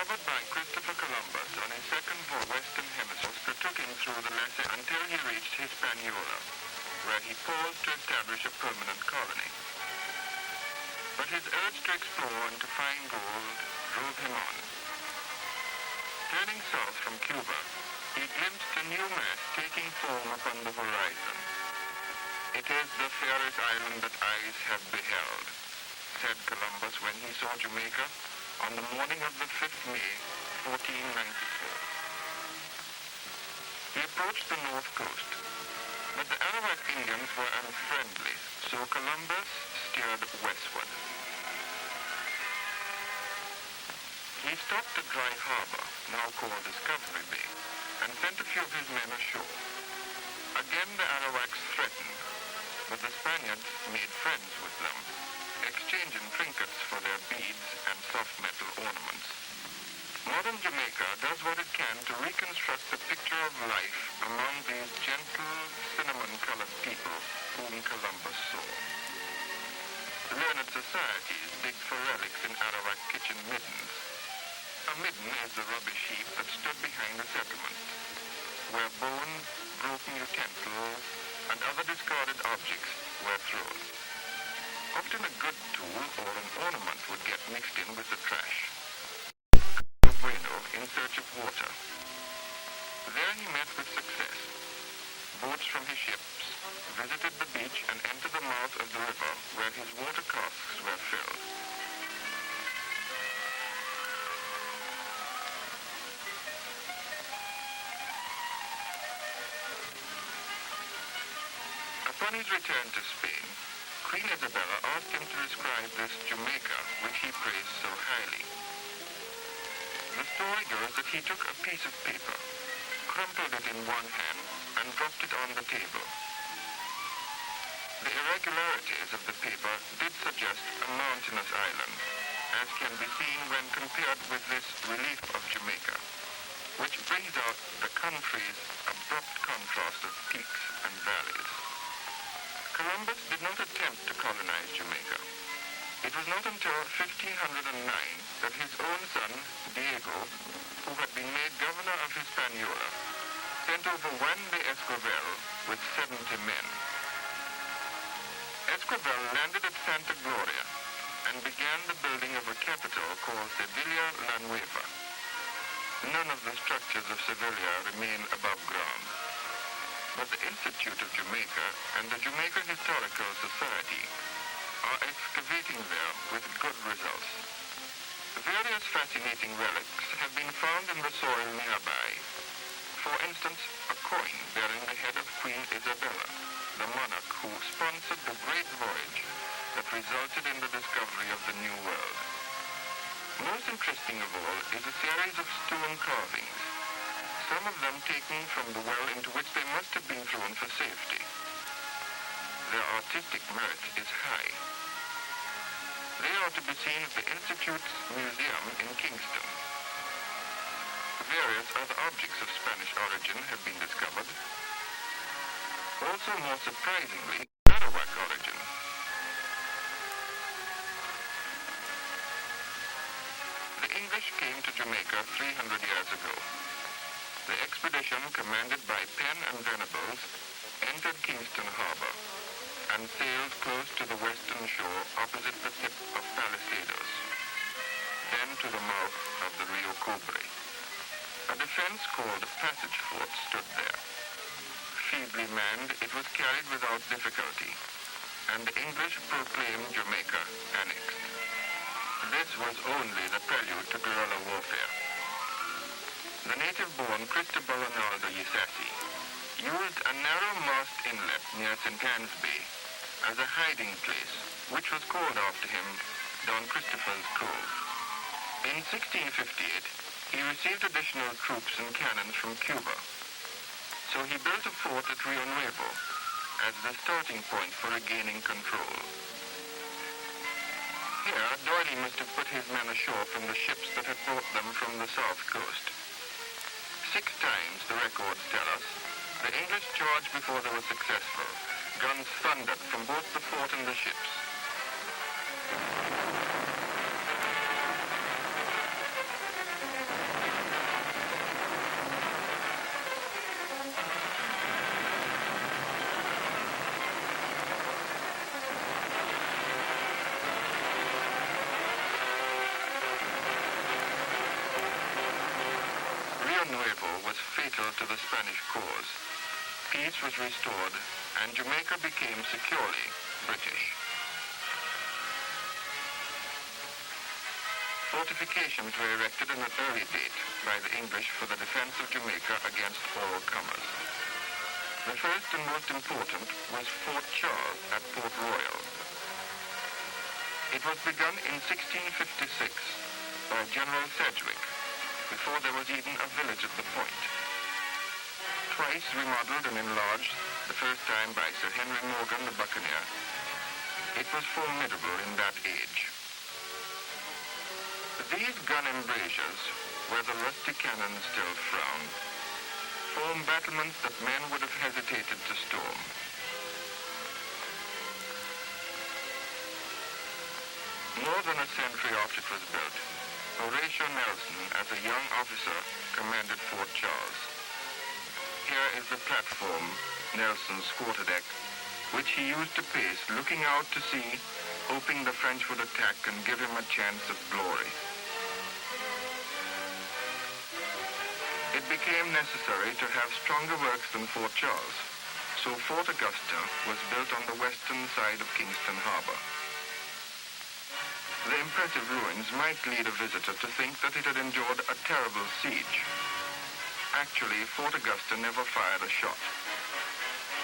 discovered by Christopher Columbus on his second western hemisphere that took him through the lesser until he reached Hispaniola, where he paused to establish a permanent colony. But his urge to explore and to find gold drove him on. Turning south from Cuba, he glimpsed a new mass taking form upon the horizon. "It is the fairest island that eyes have beheld," said Columbus when he saw Jamaica on the morning of the 5th May, 1494. He approached the north coast, but the Arawak Indians were unfriendly, so Columbus steered westward. He stopped at Dry Harbor, now called Discovery Bay, and sent a few of his men ashore. Again the Arawaks threatened, but the Spaniards made friends with them, exchanging trinkets for their beads and soft metal ornaments. Modern Jamaica does what it can to reconstruct the picture of life among these gentle, cinnamon-colored people whom Columbus saw. Learned societies dig for relics in Arawak kitchen middens. A midden is the rubbish heap that stood behind a settlement, where bones, broken utensils, and other discarded objects were thrown. Often a good tool or an ornament would get mixed in with the trash. Bueno in search of water. There he met with success. Boats from his ships visited the beach and entered the mouth of the river where his water casks were filled. Upon his return to Spain, Queen Isabella asked him to describe this Jamaica which he praised so highly. The story goes that he took a piece of paper, crumpled it in one hand, and dropped it on the table. The irregularities of the paper did suggest a mountainous island, as can be seen when compared with this relief of Jamaica, which brings out the country's abrupt contrast of peaks and valleys. Columbus did not attempt to colonize Jamaica. It was not until 1509 that his own son, Diego, who had been made governor of Hispaniola, sent over Juan de Escovel with 70 men. Escovel landed at Santa Gloria and began the building of a capital called Sevilla la Nueva. None of the structures of Sevilla remain above ground, but the Institute of Jamaica and the Jamaica Historical Society are excavating there with good results. Various fascinating relics have been found in the soil nearby. For instance, a coin bearing the head of Queen Isabella, the monarch who sponsored the great voyage that resulted in the discovery of the New World. Most interesting of all is a series of stone carvings, some of them taken from the well into which they must have been thrown for safety. Their artistic merit is high. They are to be seen at the Institute's museum in Kingston. Various other objects of Spanish origin have been discovered. Also, more surprisingly, Arawak origin. The English came to Jamaica 300 years ago. The expedition, commanded by Penn and Venables, entered Kingston Harbor and sailed close to the western shore opposite the tip of Palisados, then to the mouth of the Rio Cobre. A defense called a passage fort stood there. Feebly manned, it was carried without difficulty, and the English proclaimed Jamaica annexed. This was only the prelude to guerrilla warfare. The native-born Cristobal Ronaldo Yisasi used a narrow-mast inlet near St. Anne's Bay as a hiding place, which was called after him Don Christopher's Cove. In 1658, he received additional troops and cannons from Cuba, so he built a fort at Rio Nuevo as the starting point for regaining control. Here, Doyle must have put his men ashore from the ships that had brought them from the south coast. 6 times, the records tell us, the English charged before they were successful. Guns thundered from both the fort and the ships. Nuevo was fatal to the Spanish cause. Peace was restored, and Jamaica became securely British. Fortifications were erected in an early date by the English for the defense of Jamaica against all comers. The first and most important was Fort Charles at Port Royal. It was begun in 1656 by General Sedgwick, before there was even a village at the point. Twice remodeled and enlarged, the first time by Sir Henry Morgan the Buccaneer, it was formidable in that age. These gun embrasures, where the rusty cannons still frown, form battlements that men would have hesitated to storm. More than a century after it was built, Horatio Nelson, as a young officer, commanded Fort Charles. Here is the platform, Nelson's quarterdeck, which he used to pace, looking out to sea, hoping the French would attack and give him a chance of glory. It became necessary to have stronger works than Fort Charles, so Fort Augusta was built on the western side of Kingston Harbor. The impressive ruins might lead a visitor to think that it had endured a terrible siege. Actually, Fort Augusta never fired a shot.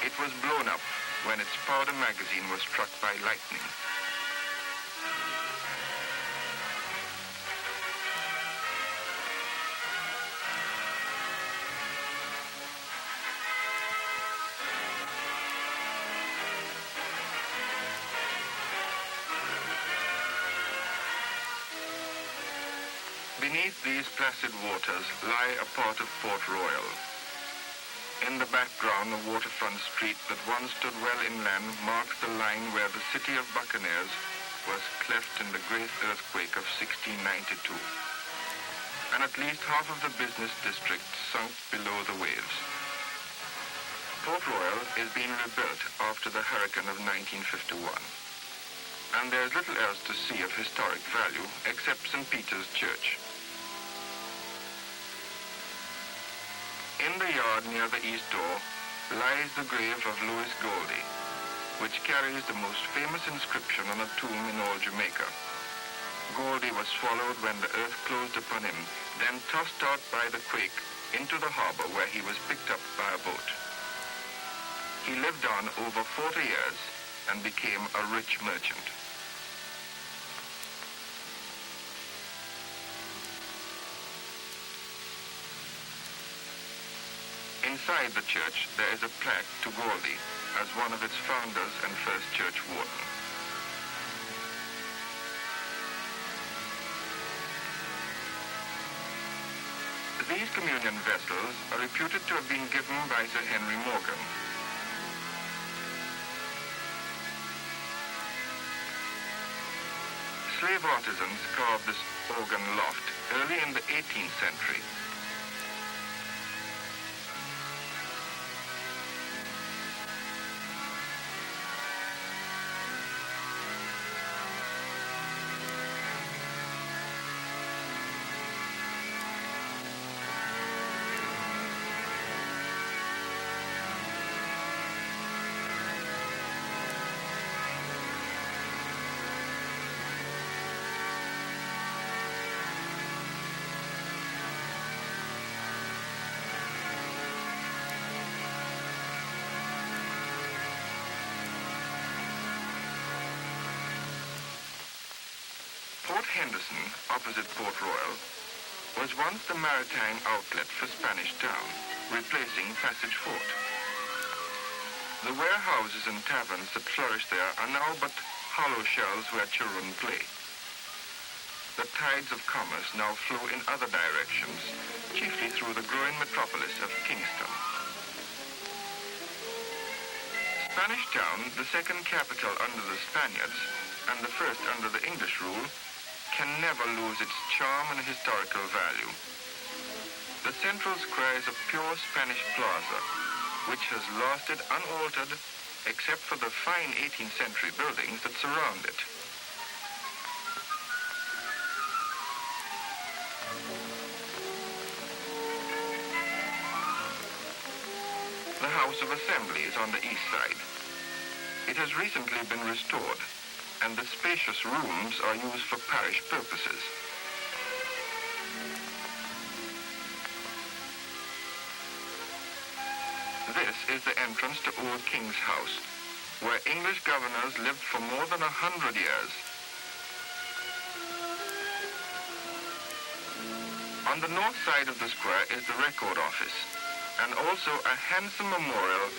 It was blown up when its powder magazine was struck by lightning. Beneath these placid waters lie a part of Port Royal. In the background, a waterfront street that once stood well inland marks the line where the city of buccaneers was cleft in the great earthquake of 1692. And at least half of the business district sunk below the waves. Port Royal is being rebuilt after the hurricane of 1951. And there's little else to see of historic value except St. Peter's Church. In the yard near the east door lies the grave of Louis Goldie, which carries the most famous inscription on a tomb in all Jamaica. Goldie was swallowed when the earth closed upon him, then tossed out by the quake into the harbor where he was picked up by a boat. He lived on over 40 years and became a rich merchant. Inside the church, there is a plaque to Goldie as one of its founders and first church warden. These communion vessels are reputed to have been given by Sir Henry Morgan. Slave artisans carved this organ loft early in the 18th century. Port Henderson, opposite Port Royal, was once the maritime outlet for Spanish Town, replacing Passage Fort. The warehouses and taverns that flourish there are now but hollow shells where children play. The tides of commerce now flow in other directions, chiefly through the growing metropolis of Kingston. Spanish Town, the second capital under the Spaniards, and the first under the English rule, can never lose its charm and historical value. The central square is a pure Spanish plaza, which has lasted unaltered except for the fine 18th century buildings that surround it. House of Assembly is on the east side. It has recently been restored, and the spacious rooms are used for parish purposes. This is the entrance to Old King's House, where English governors lived for more than 100 years. On the north side of the square is the record office, and also a handsome memorial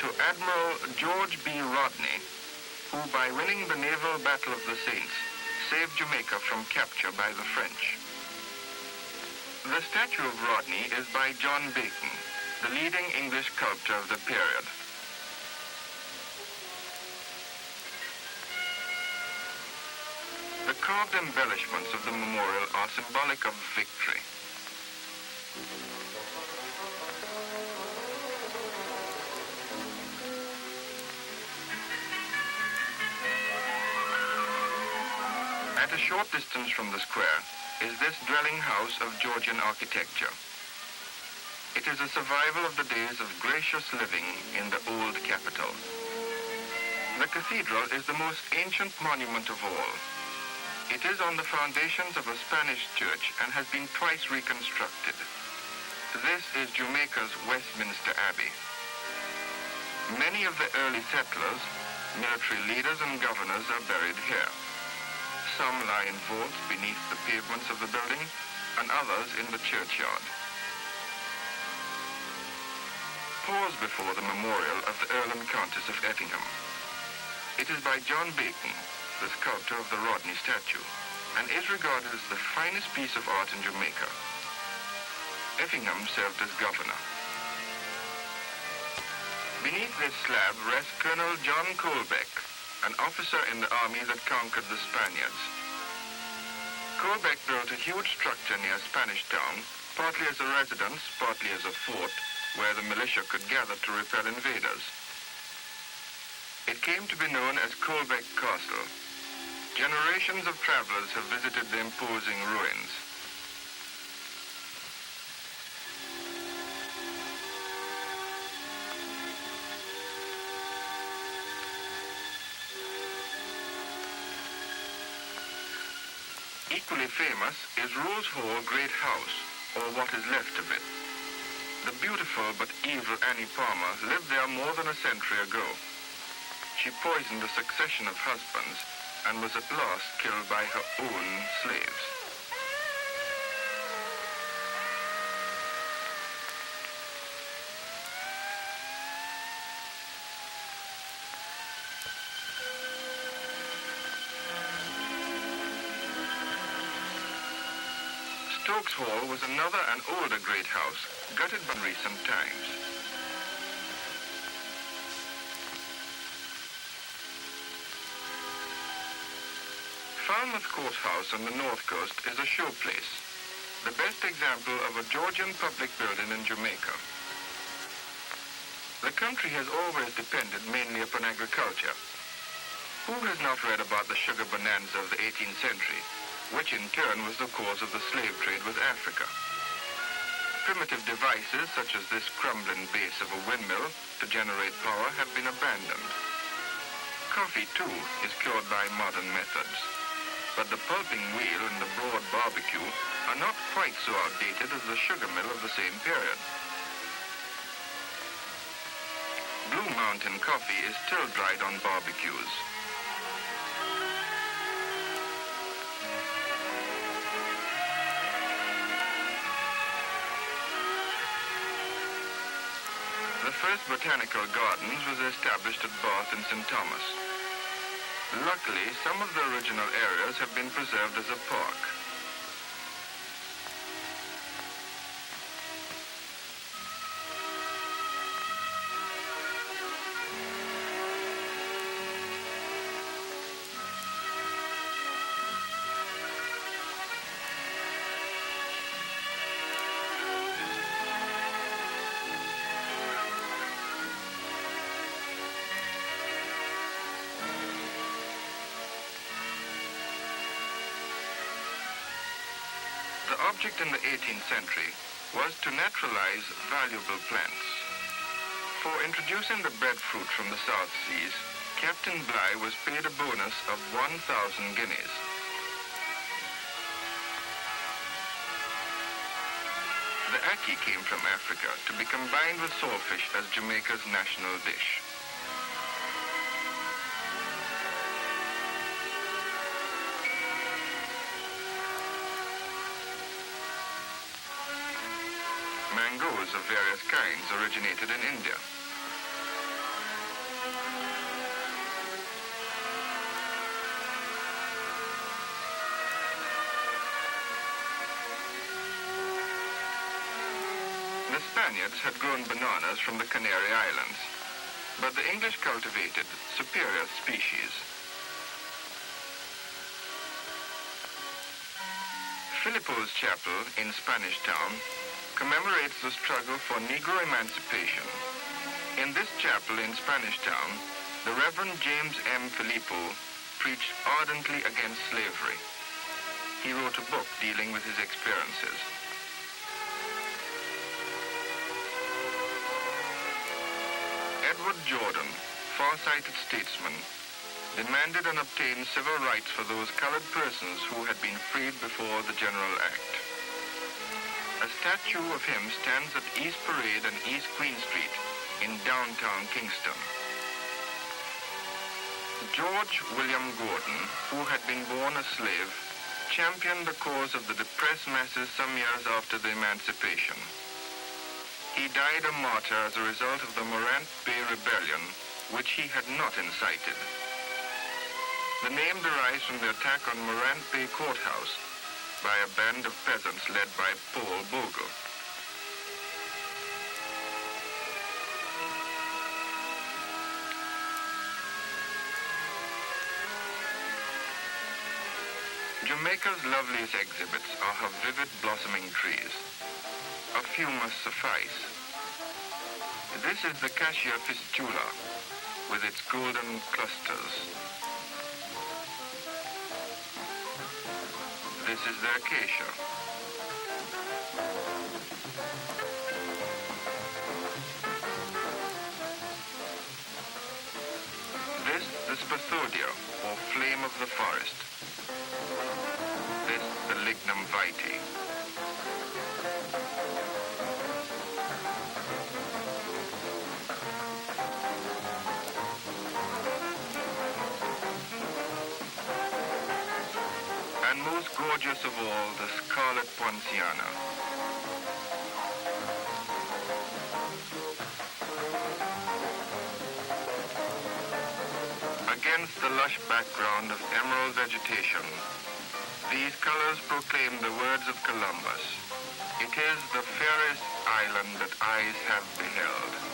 to Admiral George B. Rodney, who by winning the naval Battle of the Saints, saved Jamaica from capture by the French. The statue of Rodney is by John Bacon, the leading English sculptor of the period. The carved embellishments of the memorial are symbolic of victory. At a short distance from the square is this dwelling house of Georgian architecture. It is a survival of the days of gracious living in the old capital. The cathedral is the most ancient monument of all. It is on the foundations of a Spanish church and has been twice reconstructed. This is Jamaica's Westminster Abbey. Many of the early settlers, military leaders and governors are buried here. Some lie in vaults beneath the pavements of the building, and others in the churchyard. Pause before the memorial of the Earl and Countess of Effingham. It is by John Bacon, the sculptor of the Rodney statue, and is regarded as the finest piece of art in Jamaica. Effingham served as governor. Beneath this slab rests Colonel John Colbeck, an officer in the army that conquered the Spaniards. Colbeck built a huge structure near Spanish Town, partly as a residence, partly as a fort, where the militia could gather to repel invaders. It came to be known as Colbeck Castle. Generations of travelers have visited the imposing ruins. Equally famous is Rose Hall Great House, or what is left of it. The beautiful but evil Annie Palmer lived there more than a century ago. She poisoned a succession of husbands and was at last killed by her own slaves. Stokes Hall was another and older great house, gutted by recent times. Falmouth Courthouse on the north coast is a showplace, the best example of a Georgian public building in Jamaica. The country has always depended mainly upon agriculture. Who has not read about the sugar bonanza of the 18th century, which in turn was the cause of the slave trade with Africa? Primitive devices such as this crumbling base of a windmill to generate power have been abandoned. Coffee, too, is cured by modern methods. But the pulping wheel and the broad barbecue are not quite so outdated as the sugar mill of the same period. Blue Mountain coffee is still dried on barbecues. The first botanical gardens was established at Bath and St. Thomas. Luckily, some of the original areas have been preserved as a park. The object in the 18th century was to naturalize valuable plants. For introducing the breadfruit from the South Seas, Captain Bligh was paid a bonus of 1,000 guineas. The ackee came from Africa to be combined with saltfish as Jamaica's national dish. Mangoes of various kinds originated in India. The Spaniards had grown bananas from the Canary Islands, but the English cultivated superior species. Filippo's Chapel in Spanish Town commemorates the struggle for Negro emancipation. In this chapel in Spanish Town, the Reverend James M. Filippo preached ardently against slavery. He wrote a book dealing with his experiences. Edward Jordan, far-sighted statesman, demanded and obtained civil rights for those colored persons who had been freed before the General Act. A statue of him stands at East Parade and East Queen Street in downtown Kingston. George William Gordon, who had been born a slave, championed the cause of the depressed masses some years after the emancipation. He died a martyr as a result of the Morant Bay Rebellion, which he had not incited. The name derives from the attack on Morant Bay Courthouse by a band of peasants led by Paul Bogle. Jamaica's loveliest exhibits are her vivid blossoming trees. A few must suffice. This is the Cassia fistula with its golden clusters. This is the acacia. This, the spathodia, or flame of the forest. This, the lignum vitae. And most gorgeous of all, the scarlet poinciana. Against the lush background of emerald vegetation, these colors proclaim the words of Columbus. It is the fairest island that eyes have beheld.